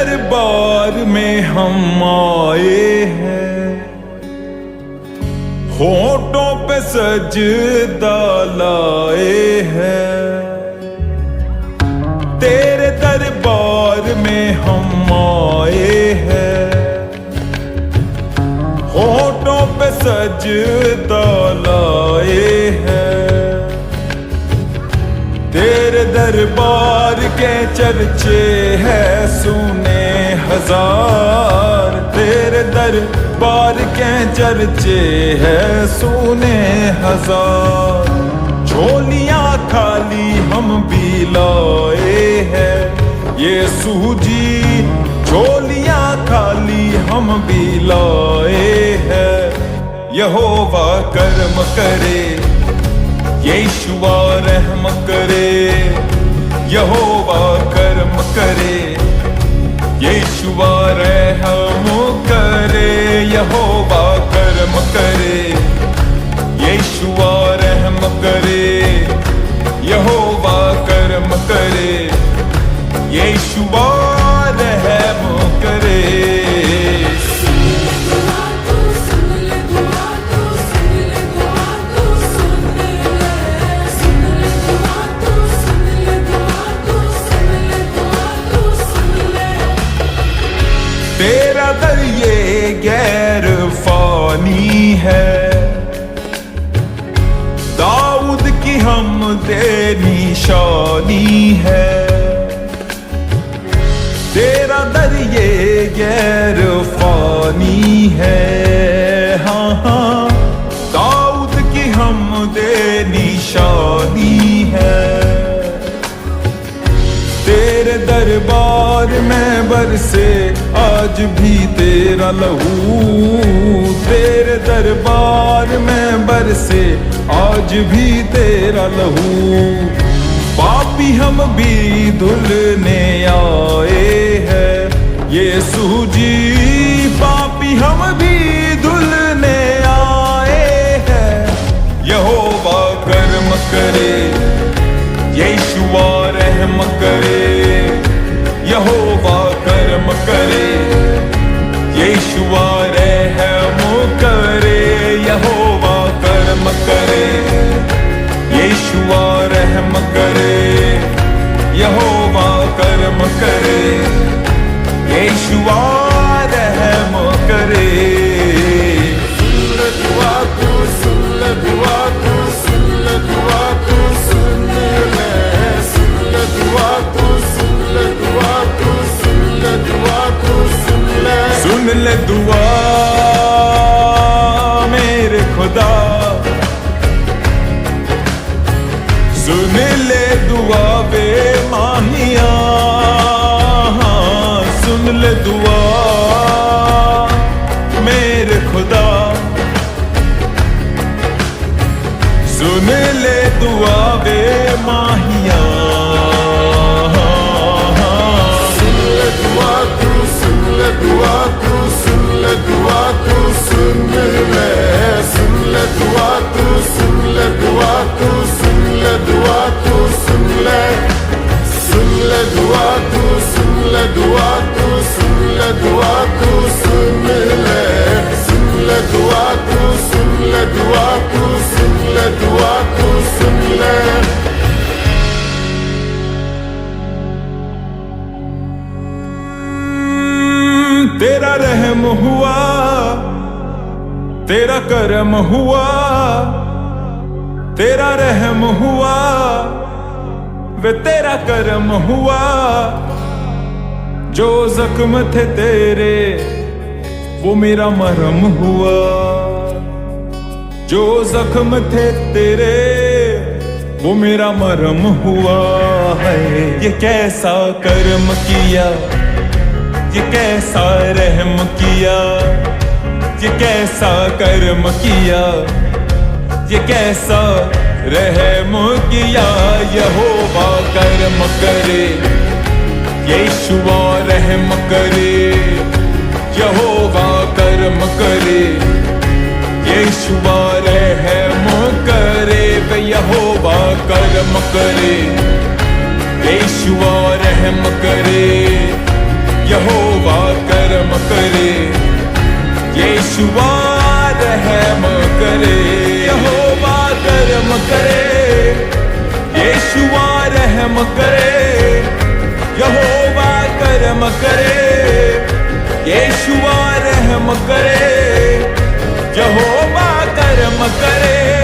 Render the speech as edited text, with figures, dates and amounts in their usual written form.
दरबार में हम आए हैं, होठों पे सजदा लाए हैं। तेरे दरबार में हम आए हैं, होठों पे सजदा लाए हैं। तेरे दरबार के चर्चे हैं सुने हजार, तेरे दरबार के चर्चे हैं सुने हजार। झोलियां खाली हम भी लाए हैं, यीशु जी झोलियां खाली हम भी लाए हैं। यहोवा कर्म करे, यीशुआ रहम करे। यहोवा कर्म करे, यीशुआ रहम करे। यहोवा कर्म करे, यीशुआ रहम करे। यहोवा कर्म करे, यीशुआ रहम करे। तेरा दर ये गैर फानी है, दाऊद की हम दे निशानी है। तेरा दर ये गैर फानी है, हाँ हाँ दाऊद की हम दे निशानी है। तेरे दरबार में बरसे आज भी तेरा लहू, तेरे दरबार में बरसे आज भी तेरा लहू। पापी हम भी धुलने आए हैं, यीशु जी पापी हम भी धुलने आए हैं। यहोवा कर्म करे, यीशुआ रहम करे। यहोवा कर्म करे, यीशुआ रहम करे। यहोवा कर्म करे, यीशुआ रहम करे। यहोवा कर्म करे, यीशुआ रहम करे। सुन ले दुआ तू, सुन ले दुआ तू, सुन ले दुआ तू, सुन ले। सुन ले दुआ तू, सुन ले दुआ तू, सुन ले दुआ तू, सुन ले। सुन ले दुआ मेरे खुदा, सुन ले दुआ वे माहिया। सुन ले दुआ मेरे खुदा, सुन ले दुआ वे माहिया। सुन ले दुआ तू, सुन ले दुआ तू, सुन ले दुआ तू, सुन ले। सुन ले दुआ तू, सुन ले दुआ तू, सुन ले दुआ तू, सुन ले। सुन ले दुआ तू, सुन ले दुआ तू, सुन ले दुआ तू, सुन ले। सुन ले दुआ तू, सुन ले दुआ तू, सुन ले दुआ तू, सुन ले। तेरा रहम हुआ, तेरा करम हुआ, तेरा रहम हुआ वे तेरा करम हुआ। जो जख्म थे तेरे वो मेरा मरहम हुआ, जो जख्म थे तेरे वो मेरा मरहम हुआ है। ये कैसा कर्म किया, ये कैसा रहम किया, ये कैसा कर्म किया, ये कैसा रहम किया। यहोवा कर्म करे, यीशुआ रहम करे। यहोवा कर्म करे, यीशुआ रहम करे। वे यहोवा कर्म करे, यीशुआ रहम करे। यहोवा करम करे, यीशुआ रहम करे, यहोवा करम करे, यीशुआ रहम करे, यहोवा करम करे, यीशुआ रहम करे, यहोवा करम करे।